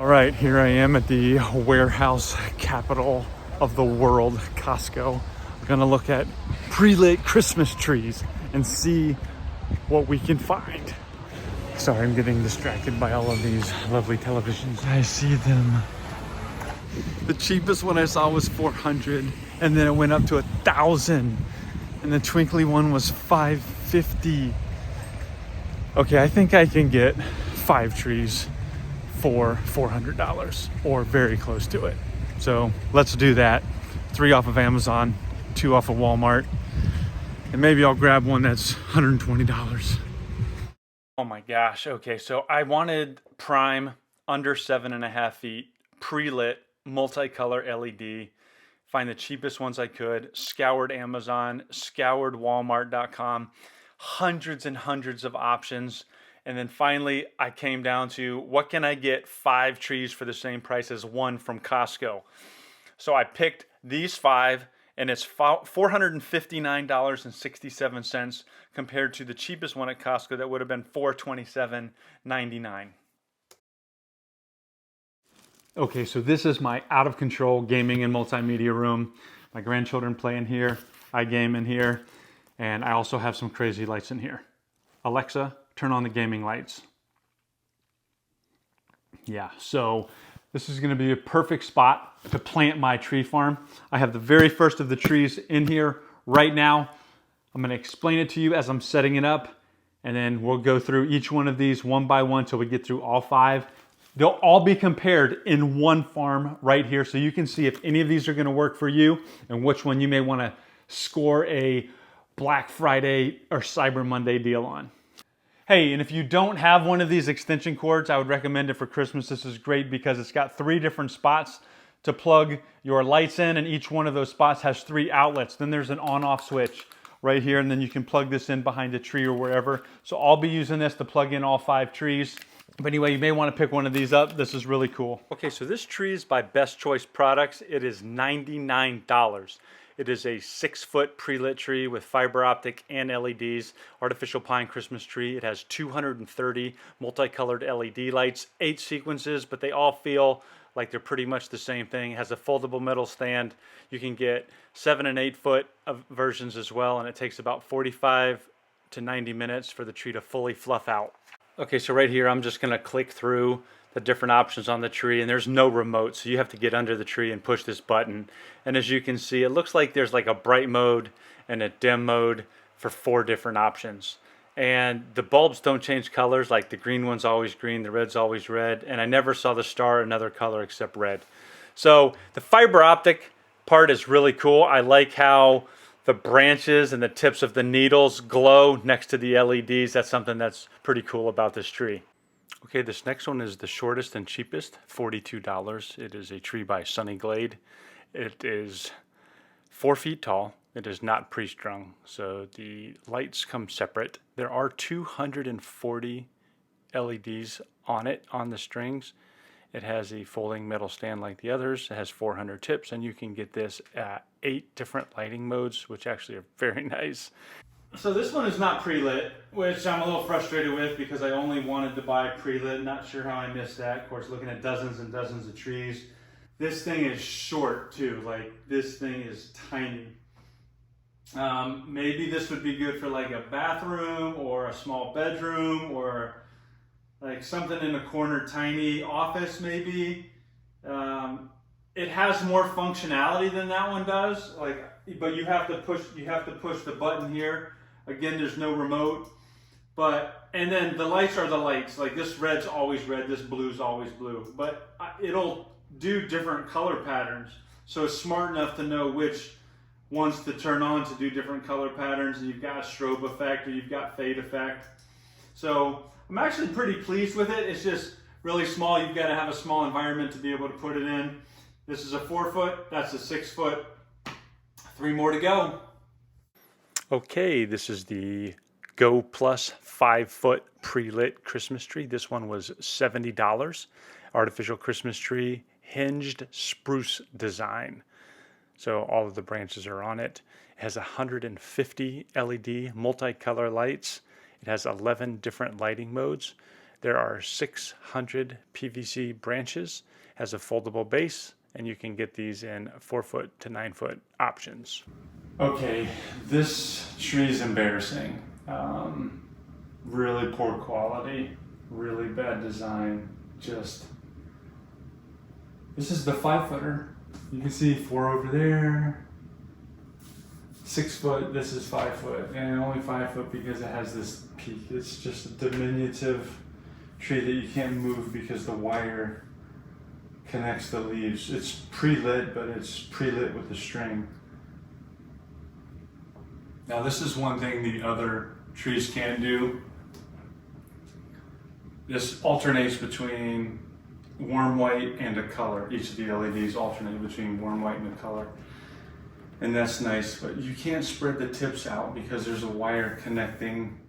All right, here I am at the warehouse capital of the world, Costco. We're gonna look at pre-lit Christmas trees and see what we can find. Sorry, I'm getting distracted by all of these lovely televisions. I see them. The cheapest one I saw was 400, and then it went up to 1,000, and the twinkly one was 550. Okay, I think I can get 5 trees for $400 or very close to it. So let's do that. 3 off of Amazon, 2 off of Walmart, and maybe I'll grab one that's $120. Oh my gosh. Okay, so I wanted prime under 7.5 feet, pre-lit, multicolor LED. Find the cheapest ones I could. Scoured Amazon, scoured Walmart.com, hundreds and hundreds of options. And then finally, I came down to what can I get 5 trees for the same price as one from Costco. So I picked these 5, and it's $459.67 compared to the cheapest one at Costco that would have been $427.99. Okay, so this is my out of control gaming and multimedia room. My grandchildren play in here, I game in here, and I also have some crazy lights in here. Alexa, turn on the gaming lights. Yeah, so this is gonna be a perfect spot to plant my tree farm. I have the very first of the trees in here right now. I'm gonna explain it to you as I'm setting it up, and then we'll go through each one of these one by one till we get through all 5. They'll all be compared in one farm right here, so you can see if any of these are gonna work for you and which one you may wanna score a Black Friday or Cyber Monday deal on. Hey, and if you don't have one of these extension cords, I would recommend it for Christmas. This is great because it's got 3 different spots to plug your lights in, and each one of those spots has 3 outlets. Then there's an on-off switch right here, and then you can plug this in behind a tree or wherever. So I'll be using this to plug in all 5 trees. But anyway, you may want to pick one of these up. This is really cool. Okay, so this tree is by Best Choice Products. It is $99. It is a 6-foot pre-lit tree with fiber optic and LEDs, artificial pine Christmas tree. It has 230 multicolored LED lights, 8 sequences, but they all feel like they're pretty much the same thing. It has a foldable metal stand. You can get 7 and 8 foot versions as well, and it takes about 45 to 90 minutes for the tree to fully fluff out. Okay, so right here, I'm just gonna click through the different options on the tree, and there's no remote, so you have to get under the tree and push this button. And as you can see, it looks like there's like a bright mode and a dim mode for 4 different options. And the bulbs don't change colors, like the green one's always green, the red's always red, and I never saw the star another color except red. So the fiber optic part is really cool. I like how the branches and the tips of the needles glow next to the LEDs. That's something that's pretty cool about this tree. Okay, this next one is the shortest and cheapest, $42. It is a tree by Sunny Glade. It is 4 feet tall. It is not pre-strung, so the lights come separate. There are 240 LEDs on it, on the strings. It has a folding metal stand like the others. It has 400 tips, and you can get this at 8 different lighting modes, which actually are very nice. So this one is not pre-lit, which I'm a little frustrated with because I only wanted to buy pre-lit. Not sure how I missed that. Of course, looking at dozens and dozens of trees. This thing is short too. Like, this thing is tiny. Maybe this would be good for like a bathroom or a small bedroom or like something in a corner, tiny office maybe. It has more functionality than that one does. But you have to push the button here. Again, there's no remote. And then the lights are the lights. Like, this red's always red, this blue's always blue. But it'll do different color patterns. So it's smart enough to know which ones to turn on to do different color patterns. And you've got a strobe effect or you've got fade effect. So I'm actually pretty pleased with it. It's just really small. You've got to have a small environment to be able to put it in. This is a 4 foot, that's a 6 foot. 3 more to go. Okay, this is the Go Plus 5-foot pre-lit Christmas tree. This one was $70. Artificial Christmas tree, hinged spruce design. So all of the branches are on it. It has 150 LED multicolor lights. It has 11 different lighting modes. There are 600 PVC branches, has a foldable base, and you can get these in 4-foot to 9-foot options. Okay, this tree is embarrassing. Really poor quality, really bad design. This is the 5-footer. You can see 4 over there, 6 foot, this is 5 foot, and only 5 foot because it has this peak. It's just a diminutive tree that you can't move because the wire connects the leaves. It's pre-lit, but it's pre-lit with the string. Now this is one thing the other trees can't do. This alternates between warm white and a color. Each of the LEDs alternate between warm white and a color. And that's nice, but you can't spread the tips out because there's a wire connecting.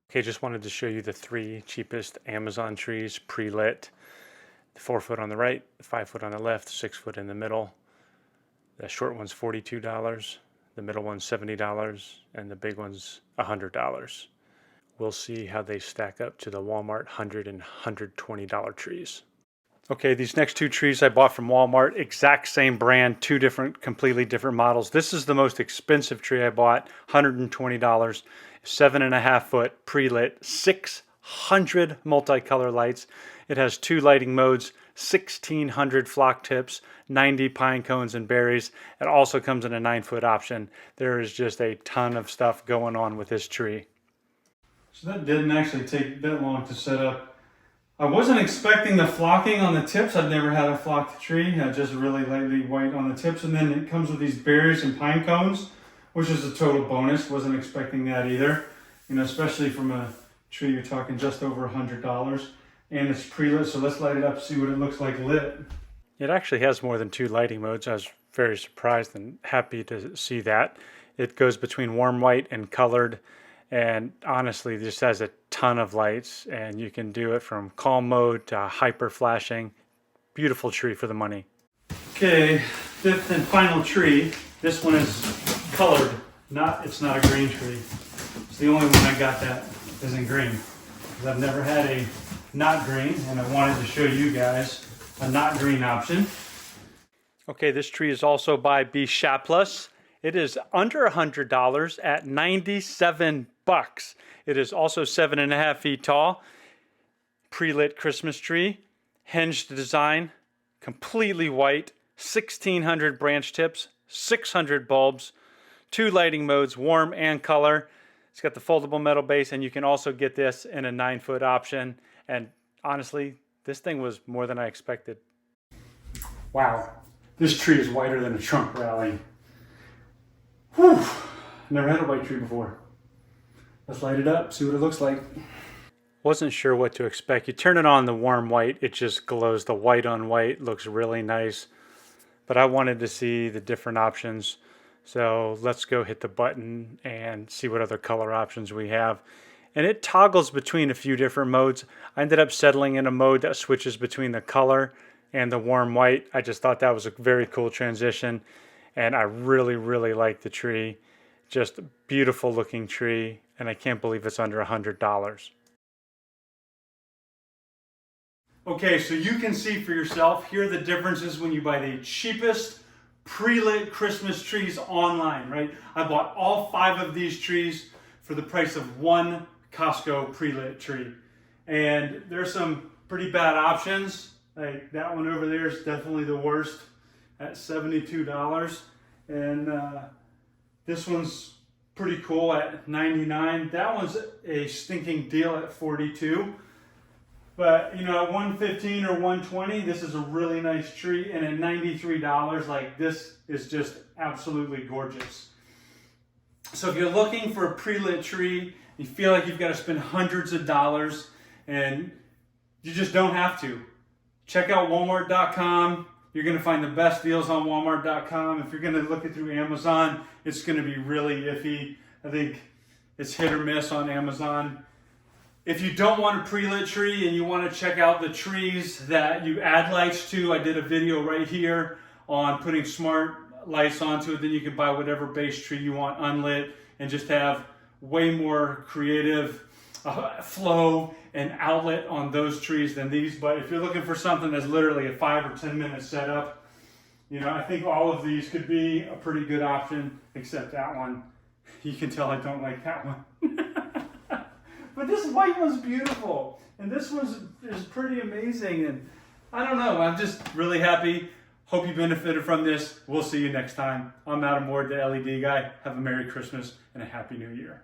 Okay, just wanted to show you the 3 cheapest Amazon trees pre-lit. The 4-foot on the right, 5-foot on the left, 6-foot in the middle. The short one's $42, the middle one's $70, and the big one's $100. We'll see how they stack up to the Walmart $100 and $120 trees. Okay, these next 2 trees I bought from Walmart, exact same brand, 2 completely different models. This is the most expensive tree I bought, $120, 7.5 foot, pre-lit, 600 multicolor lights. It has 2 lighting modes, 1,600 flock tips, 90 pine cones and berries. It also comes in a 9-foot option. There is just a ton of stuff going on with this tree. So that didn't actually take that long to set up. I wasn't expecting the flocking on the tips. I've never had a flocked tree, just really lightly white on the tips. And then it comes with these berries and pine cones, which is a total bonus. Wasn't expecting that either. You know, especially from a tree you're talking just over $100. And it's pre-lit, so let's light it up, see what it looks like lit. It actually has more than 2 lighting modes. I was very surprised and happy to see that. It goes between warm white and colored. And honestly, this has a ton of lights, and you can do it from calm mode to hyper flashing. Beautiful tree for the money. Okay, 5th and final tree. This one is colored. It's not a green tree. It's the only one I got that isn't green. Because I've never had a not green, and I wanted to show you guys a not green option. Okay, this tree is also by B. Shapless. It is under $100 at $97. It is also 7.5 feet tall. Pre-lit Christmas tree. Hinged design. Completely white. 1,600 branch tips. 600 bulbs. 2 lighting modes, warm and color. It's got the foldable metal base, and you can also get this in a 9-foot option. And honestly, this thing was more than I expected. Wow, this tree is whiter than a trunk rally. Whew, never had a white tree before. Let's light it up, see what it looks like. Wasn't sure what to expect. You turn it on the warm white, it just glows. The white on white looks really nice. But I wanted to see the different options. So let's go hit the button and see what other color options we have. And it toggles between a few different modes. I ended up settling in a mode that switches between the color and the warm white. I just thought that was a very cool transition. And I really, really like the tree. Just a beautiful looking tree. And I can't believe it's under $100. Okay, so you can see for yourself, here are the differences when you buy the cheapest pre-lit Christmas trees online, right? I bought all 5 of these trees for the price of one Costco pre-lit tree. And there's some pretty bad options. Like that one over there is definitely the worst at $72. And this one's pretty cool at $99. That one's a stinking deal at $42. But you know, at $115 or $120, this is a really nice tree, and at $93, like this is just absolutely gorgeous. So if you're looking for a pre-lit tree, you feel like you've got to spend hundreds of dollars, and you just don't have to. Check out Walmart.com. You're going to find the best deals on Walmart.com. If you're going to look it through Amazon, it's going to be really iffy. I think it's hit or miss on Amazon. If you don't want a pre-lit tree and you want to check out the trees that you add lights to, I did a video right here on putting smart lights onto it. Then you can buy whatever base tree you want unlit and just have way more creative flow and outlet on those trees than these. But if you're looking for something that's literally a 5 or 10 minute setup, you know, I think all of these could be a pretty good option, except that one. You can tell I don't like that one. But this white one's beautiful, and this one's is pretty amazing. And I don't know, I'm just really happy. Hope you benefited from this. We'll see you next time. I'm Adam Ward, the LED guy. Have a Merry Christmas and a Happy New Year.